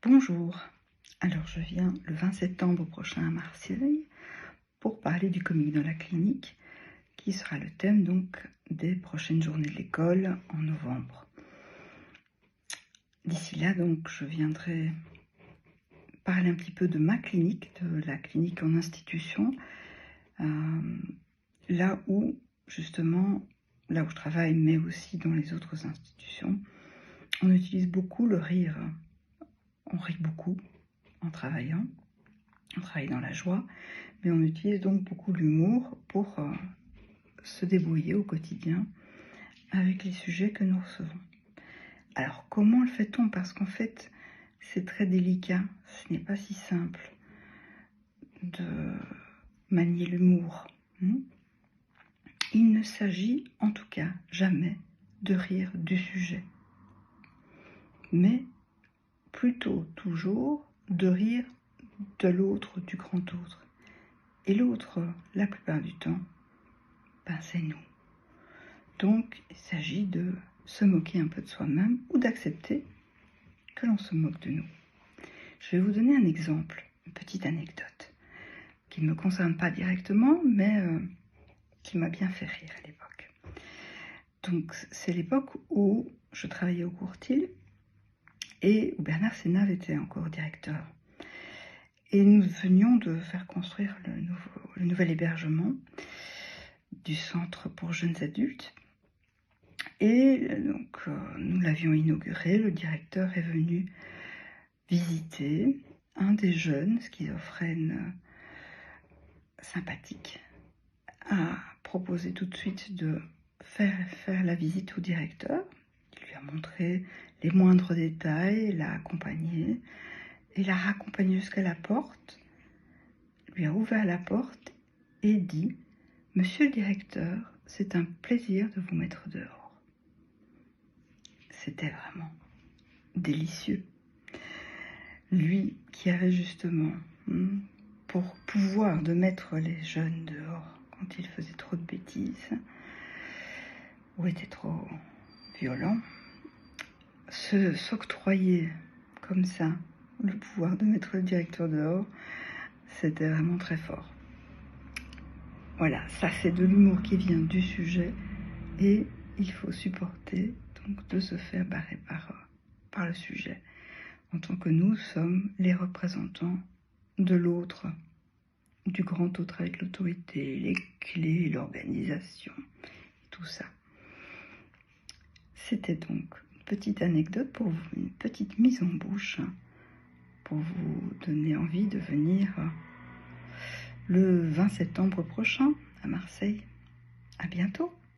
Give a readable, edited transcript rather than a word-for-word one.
Bonjour, alors je viens le 20 septembre prochain à Marseille pour parler du comique dans la clinique qui sera le thème donc des prochaines journées de l'école en novembre. D'ici là donc je viendrai parler un petit peu de ma clinique, de la clinique en institution, là où justement, là où je travaille mais aussi dans les autres institutions, on utilise beaucoup le rire. On rit beaucoup en travaillant, on travaille dans la joie, mais on utilise donc beaucoup l'humour pour se débrouiller au quotidien avec les sujets que nous recevons. Alors comment le fait-on? Parce qu'en fait, c'est très délicat, ce n'est pas si simple de manier l'humour. Il ne s'agit en tout cas jamais de rire du sujet, mais plutôt toujours de rire de l'autre, du grand autre. Et l'autre, la plupart du temps, c'est nous. Donc, il s'agit de se moquer un peu de soi-même ou d'accepter que l'on se moque de nous. Je vais vous donner un exemple, une petite anecdote, qui ne me concerne pas directement, mais qui m'a bien fait rire à l'époque. Donc, c'est l'époque où je travaillais au Courtil et où Bernard Sénave était encore directeur. Et nous venions de faire construire le nouvel hébergement du centre pour jeunes adultes. Et donc, nous l'avions inauguré, le directeur est venu visiter. Un des jeunes schizophrènes sympathiques a proposé tout de suite de faire la visite au directeur. Il lui a montré les moindres détails, l'a accompagné et l'a raccompagné jusqu'à la porte, lui a ouvert la porte et dit « Monsieur le directeur, c'est un plaisir de vous mettre dehors ». C'était vraiment délicieux. Lui qui avait justement pour pouvoir de mettre les jeunes dehors quand ils faisaient trop de bêtises ou étaient trop violents, s'octroyer comme ça le pouvoir de mettre le directeur dehors, c'était vraiment très fort. Voilà, ça c'est de l'humour qui vient du sujet et il faut supporter donc de se faire barrer par le sujet, en tant que nous sommes les représentants de l'autre, du grand autre avec l'autorité, les clés, l'organisation, tout ça. C'était donc une petite anecdote pour vous, une petite mise en bouche pour vous donner envie de venir le 20 septembre prochain à Marseille. À bientôt.